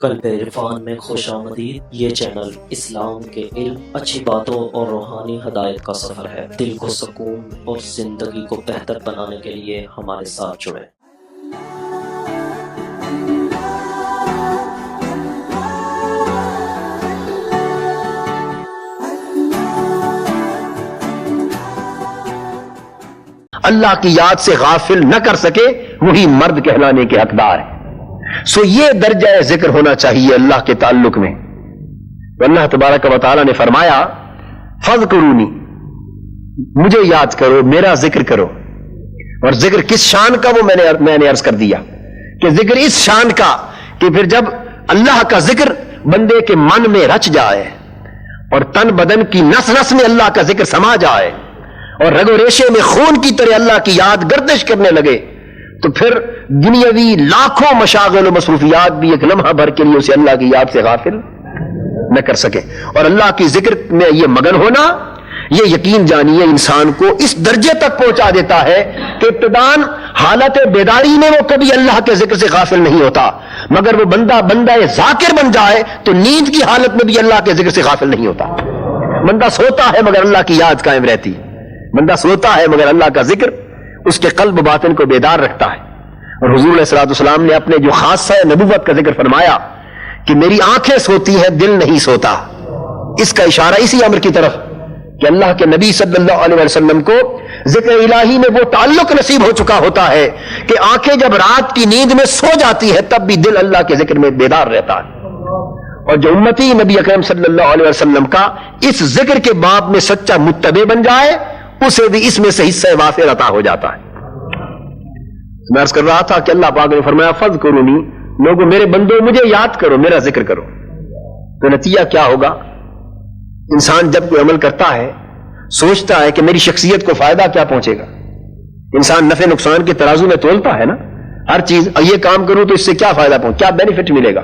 قلب عرفان میں خوش آمدید۔ یہ چینل اسلام کے علم، اچھی باتوں اور روحانی ہدایت کا سفر ہے۔ دل کو سکون اور زندگی کو بہتر بنانے کے لیے ہمارے ساتھ جڑیں۔ اللہ کی یاد سے غافل نہ کر سکے وہی مرد کہلانے کے حقدار ہے۔ سو یہ درجہ ذکر ہونا چاہیے اللہ کے تعلق میں۔ اللہ تبارک و تعالیٰ نے فرمایا فذکرونی، مجھے یاد کرو، میرا ذکر کرو۔ اور ذکر کس شان کا وہ میں نے عرض کر دیا کہ ذکر اس شان کا کہ پھر جب اللہ کا ذکر بندے کے من میں رچ جائے اور تن بدن کی نس نس میں اللہ کا ذکر سما جائے اور رگ و ریشے میں خون کی طرح اللہ کی یاد گردش کرنے لگے، تو پھر دنیاوی لاکھوں مشاغل و مصروفیات بھی ایک لمحہ بھر کے لیے اسے اللہ کی یاد سے غافل نہ کر سکے۔ اور اللہ کی ذکر میں یہ مگن ہونا، یہ یقین جانیے انسان کو اس درجے تک پہنچا دیتا ہے کہ ابتداً حالت بیداری میں وہ کبھی اللہ کے ذکر سے غافل نہیں ہوتا، مگر وہ بندہ ذاکر بن جائے تو نیند کی حالت میں بھی اللہ کے ذکر سے غافل نہیں ہوتا۔ بندہ سوتا ہے مگر اللہ کی یاد قائم رہتی، بندہ سوتا ہے مگر اللہ کا ذکر اس کے قلب باطن کو بیدار رکھتا ہے۔ اور حضور علیہ الصلوۃ والسلام نے اپنے جو خاصہ نبوت کا ذکر فرمایا کہ میری آنکھیں سوتی ہیں، دل نہیں سوتا، اس کا اشارہ اسی امر کی طرف کہ اللہ کے نبی صلی اللہ علیہ وسلم کو ذکر الہی میں وہ تعلق نصیب ہو چکا ہوتا ہے کہ آنکھیں جب رات کی نیند میں سو جاتی ہے تب بھی دل اللہ کے ذکر میں بیدار رہتا ہے۔ اور جو امتی نبی اکرم صلی اللہ علیہ وسلم کا اس ذکر کے باب میں سچا متبع بن جائے، اسے بھی اس میں سے حصہ وافر عطا ہو جاتا ہے۔ میں عرض کر رہا تھا کہ اللہ پاک نے فرمایا فذکرونی، لوگوں میرے بندوں مجھے یاد کرو، میرا ذکر کرو۔ تو نتیجہ کیا ہوگا؟ انسان جب کوئی عمل کرتا ہے سوچتا ہے کہ میری شخصیت کو فائدہ کیا پہنچے گا۔ انسان نفع نقصان کے ترازو میں تولتا ہے نا ہر چیز، یہ کام کروں تو اس سے کیا فائدہ پہنچے، کیا بینیفٹ ملے گا۔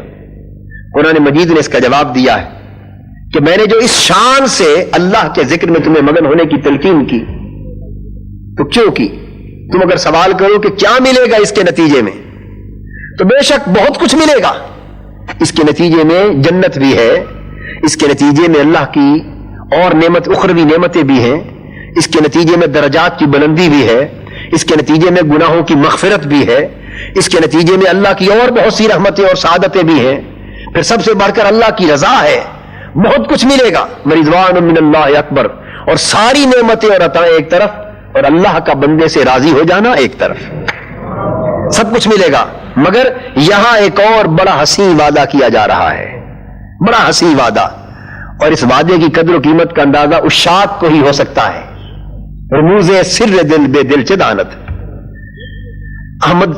قرآن مجید نے اس کا جواب دیا ہے کہ میں نے جو اس شان سے اللہ کے ذکر میں تمہیں مگن ہونے کی تلقین کی تو کیوں کی؟ تم اگر سوال کرو کہ کیا ملے گا اس کے نتیجے میں، تو بے شک بہت کچھ ملے گا۔ اس کے نتیجے میں جنت بھی ہے، اس کے نتیجے میں اللہ کی اور نعمت اخروی نعمتیں بھی ہیں، اس کے نتیجے میں درجات کی بلندی بھی ہے، اس کے نتیجے میں گناہوں کی مغفرت بھی ہے، اس کے نتیجے میں اللہ کی اور بہت سی رحمتیں اور سعادتیں بھی ہیں، پھر سب سے بڑھ کر اللہ کی رضا ہے۔ بہت کچھ ملے گا، رضوان من اللہ اکبر، اور ساری نعمتیں اور عطائیں ایک طرف اور اللہ کا بندے سے راضی ہو جانا ایک طرف، سب کچھ ملے گا۔ مگر یہاں ایک اور بڑا حسین وعدہ کیا جا رہا ہے، بڑا حسین وعدہ، اور اس وعدے کی قدر و قیمت کا اندازہ عشاق کو ہی ہو سکتا ہے۔ رموز سر دل بے دل چدانت، احمد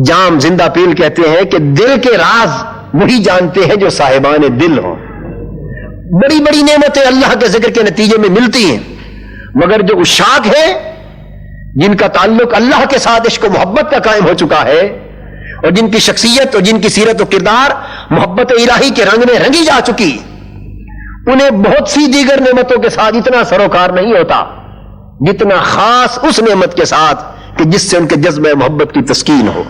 جام زندہ پیل کہتے ہیں کہ دل کے راز وہی جانتے ہیں جو صاحبان دل ہوں۔ بڑی بڑی نعمتیں اللہ کے ذکر کے نتیجے میں ملتی ہیں، مگر جو عشاق ہے جن کا تعلق اللہ کے ساتھ عشق و محبت کا قائم ہو چکا ہے، اور جن کی شخصیت اور جن کی سیرت و کردار محبت الہی کے رنگ میں رنگی جا چکی، انہیں بہت سی دیگر نعمتوں کے ساتھ اتنا سروکار نہیں ہوتا جتنا خاص اس نعمت کے ساتھ کہ جس سے ان کے جذبہ محبت کی تسکین ہو۔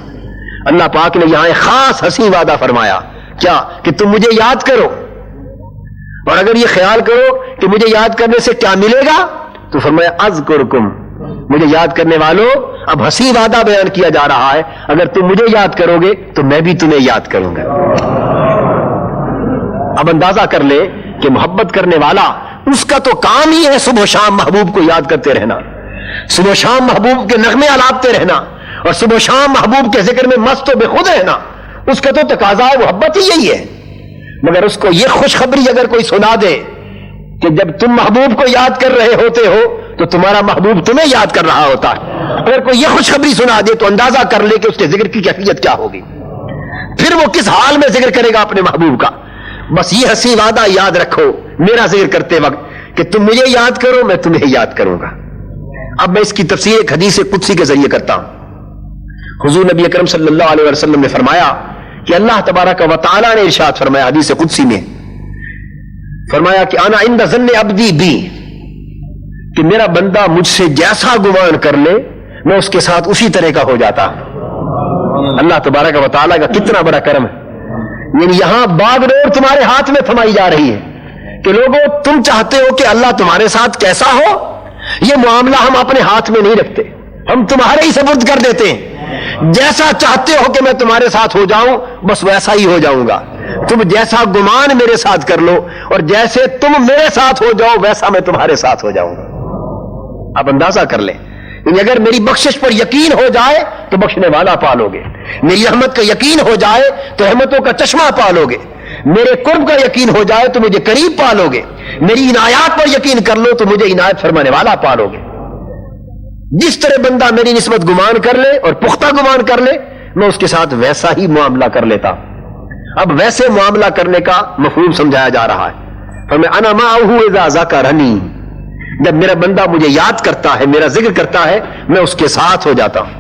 اللہ پاک نے یہاں ایک خاص حسین وعدہ فرمایا، کیا کہ تم مجھے یاد کرو، اور اگر یہ خیال کرو کہ مجھے یاد کرنے سے کیا ملے گا تو فرمایا اذکرکم، مجھے یاد کرنے والوں۔ اب حسین وعدہ بیان کیا جا رہا ہے، اگر تم مجھے یاد کرو گے تو میں بھی تمہیں یاد کروں گا۔ اب اندازہ کر لے کہ محبت کرنے والا اس کا تو کام ہی ہے صبح و شام محبوب کو یاد کرتے رہنا، صبح و شام محبوب کے نغمے الاپتے رہنا، اور صبح و شام محبوب کے ذکر میں مست و بے خود رہنا۔ اس کا تو تقاضا محبت ہی یہی ہے۔ مگر اس کو یہ خوشخبری اگر کوئی سنا دے کہ جب تم محبوب کو یاد کر رہے ہوتے ہو تو تمہارا محبوب تمہیں یاد کر رہا ہوتا ہے، اگر کوئی یہ خوشخبری سنا دے تو اندازہ کر لے کہ اس کے ذکر کی کیفیت کیا ہوگی، پھر وہ کس حال میں ذکر کرے گا اپنے محبوب کا۔ بس یہ حسین وعدہ یاد رکھو میرا ذکر کرتے وقت کہ تم مجھے یاد کرو، میں تمہیں یاد کروں گا۔ اب میں اس کی تفسیر ایک حدیث قدسی کے ذریعے کرتا ہوں۔ حضور نبی اکرم صلی اللہ علیہ وسلم نے فرمایا کہ اللہ تبارک و تعالیٰ نے ارشاد فرمایا حدیث قدسی میں، فرمایا کہ انا عند ظن عبدی بی، کہ میرا بندہ مجھ سے جیسا گمان کر لے میں اس کے ساتھ اسی طرح کا ہو جاتا۔ اللہ تبارک و تعالیٰ کا کتنا بڑا کرم ہے، یعنی یہاں باغ ڈور تمہارے ہاتھ میں تھمائی جا رہی ہے کہ لوگوں تم چاہتے ہو کہ اللہ تمہارے ساتھ کیسا ہو، یہ معاملہ ہم اپنے ہاتھ میں نہیں رکھتے، ہم تمہارے ہی سپرد کر دیتے ہیں۔ جیسا چاہتے ہو کہ میں تمہارے ساتھ ہو جاؤں بس ویسا ہی ہو جاؤں گا، تم جیسا گمان میرے ساتھ کر لو اور جیسے تم میرے ساتھ ہو جاؤ ویسا میں تمہارے ساتھ ہو جاؤں گا۔ آپ اندازہ کر لیں، یعنی اگر میری بخشش پر یقین ہو جائے تو بخشنے والا پالو گے، میری رحمت کا یقین ہو جائے تو رحمتوں کا چشمہ پالو گے، میرے قرب کا یقین ہو جائے تو مجھے قریب پالو گے، میری عنایات پر یقین کر لو تو مجھے عنایت فرمانے والا پالو گے۔ جس طرح بندہ میری نسبت گمان کر لے اور پختہ گمان کر لے میں اس کے ساتھ ویسا ہی معاملہ کر لیتا۔ اب ویسے معاملہ کرنے کا مفہوم سمجھایا جا رہا ہے، فرمایا انا معه اذا ذکرنی، جب میرا بندہ مجھے یاد کرتا ہے، میرا ذکر کرتا ہے، میں اس کے ساتھ ہو جاتا ہوں۔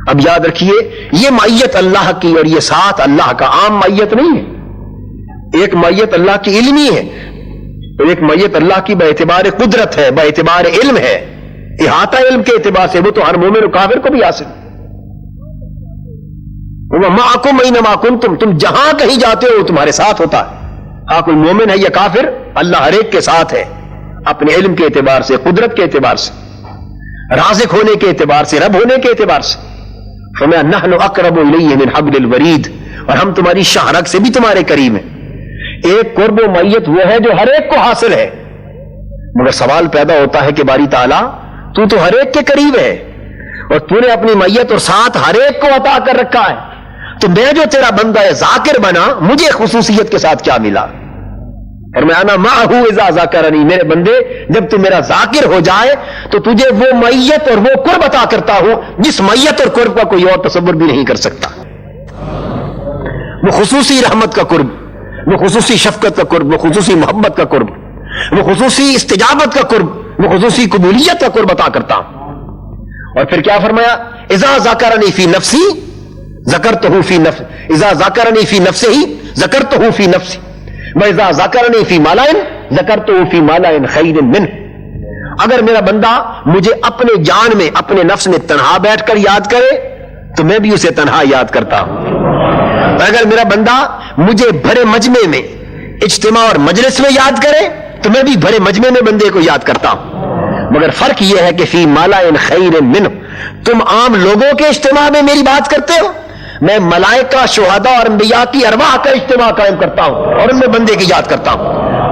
اب یاد رکھیے یہ معیت اللہ کی اور یہ ساتھ اللہ کا عام معیت نہیں ہے، ایک معیت اللہ کی علمی ہے اور ایک معیت اللہ کی باعتبار قدرت ہے، باعتبار علم ہے، احاطہ علم کے اعتبار سے وہ تو ہر مومن و کافر کو بھی حاصل ہے۔ وَمَعَكُمْ أَيْنَمَا كُنْتُمْ، تم جہاں کہیں جاتے ہو وہ تمہارے ساتھ ہوتا ہے، ہاں کوئی مومن ہے یا کافر، اللہ ہر ایک کے ساتھ ہے، اپنے علم کے اعتبار سے، قدرت کے اعتبار سے، رازق ہونے کے اعتبار سے، رب ہونے کے اعتبار سے۔ فَمَا نَحْنُ أَقْرَبُ إِلَيْهِ مِنْ حَبْلِ الْوَرِيدِ، اور ہم تمہاری شاہ رگ سے بھی تمہارے قریب ہیں۔ ایک قرب و معیت وہ ہے جو ہر ایک کو حاصل ہے، مگر سوال پیدا ہوتا ہے کہ باری تعالیٰ تو ہر ایک کے قریب ہے اور تو نے اپنی معیت اور ساتھ ہر ایک کو عطا کر رکھا ہے، تو میں جو تیرا بندہ ہے ذاکر بنا، مجھے خصوصیت کے ساتھ کیا ملا؟ اور میں انا معه اذا ذکرنی، میرے بندے جب تو میرا ذاکر ہو جائے تو تجھے وہ معیت اور وہ قرب عطا کرتا ہوں جس معیت اور قرب کا کوئی اور تصور بھی نہیں کر سکتا۔ وہ خصوصی رحمت کا قرب، وہ خصوصی شفقت کا قرب، وہ خصوصی محبت کا قرب، وہ خصوصی استجابت کا قرب، وہ خصوصی قبولیت کا قرب عطا کرتا ہوں۔ اور پھر کیا فرمایا؟ اذا ذکرنی فی نفسی ذکرتہ فی نفس، اذا ذکرنی فی نفسہ ذکرتہ فی نفسی، وَإِذَا ذَكَرَنِي فِي مَلَئٍ ذَكَرْتُهُ فِي مَلَئٍ خَيْرٍ مِّنْهُ، اگر میرا بندہ مجھے اپنے جان میں، اپنے نفس میں تنہا بیٹھ کر یاد کرے تو میں بھی اسے تنہا یاد کرتا ہوں، اگر میرا بندہ مجھے بھرے مجمع میں، اجتماع اور مجلس میں یاد کرے تو میں بھی بھرے مجمع میں بندے کو یاد کرتا ہوں۔ مگر فرق یہ ہے کہ فی مَلَئٍ خَيْرٍ مِّنْهُ، تم عام لوگوں کے اجتماع میں میری بات کرتے ہو، میں ملائکہ، شہداء اور انبیاء کی ارواح کا اجتماع قائم کرتا ہوں اور ان میں بندے کی یاد کرتا ہوں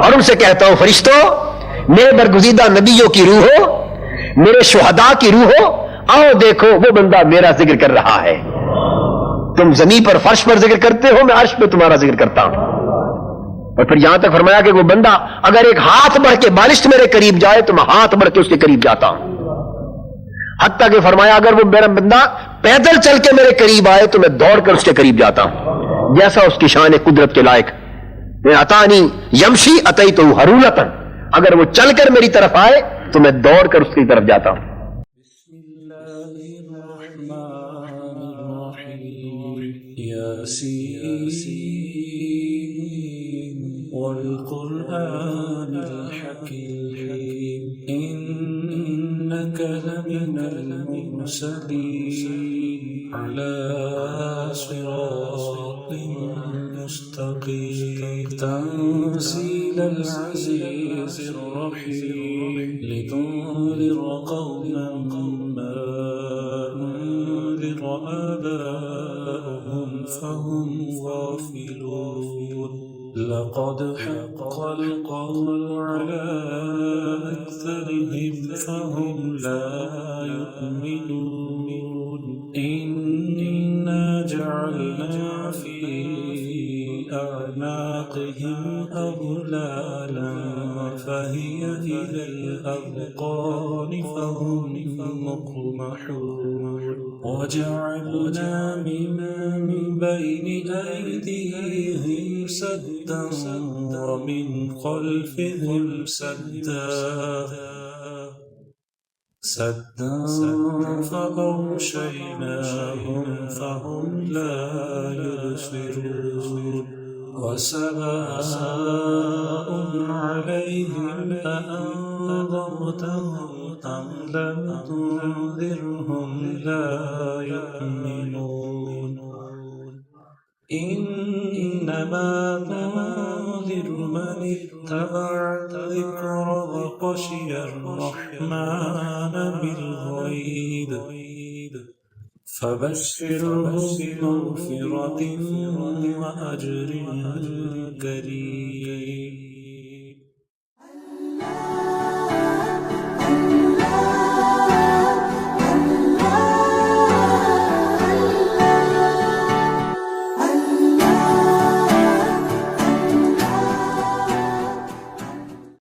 اور ان سے کہتا ہوں فرشتوں، میرے برگزیدہ نبیوں کی روح ہو، میرے شہداء کی روح ہو، آؤ دیکھو وہ بندہ میرا ذکر کر رہا ہے۔ تم زمین پر فرش پر ذکر کرتے ہو، میں عرش پہ تمہارا ذکر کرتا ہوں۔ اور پھر یہاں تک فرمایا کہ وہ بندہ اگر ایک ہاتھ بڑھ کے بالشت میرے قریب جائے تو میں ہاتھ بڑھ کے اس کے قریب جاتا ہوں، حتیٰ کہ فرمایا اگر وہ میرا بندہ پیدل چل کے میرے قریب آئے تو میں دوڑ کر اس کے قریب جاتا ہوں، جیسا اس کی شان قدرت کے لائق۔ میں اتانی یمشی اتیتہ ہرولۃ، اگر وہ چل کر میری طرف آئے تو میں دوڑ کر اس کی طرف جاتا ہوں۔ بسم اللہ الرحمن الرحیم، یاسین والقرآن الحکیم، انک لمن المرسلین علی صراط مستقیم، تنزیل العزیز الرحیم، لتنذر قوما ما انذر آباؤهم فهم غافلون، لقد حق القول على أكثرهم فهم لا يؤمنون، إنا جعلنا في أعناقهم أغلالا فهي إلى الأذقان فهم مقمحون، وجعلنا من بين أيديهم سدا ومن خلفهم سدا فأغشيناهم فهم لا يبصرون، وسواء عليهم أأنذرتهم أم لم تنذرهم لا يؤمنون۔ إنما تنذر من اتبع الذكر وخشي الرحمن بالغيب فبشره بمغفرة وأجر كريم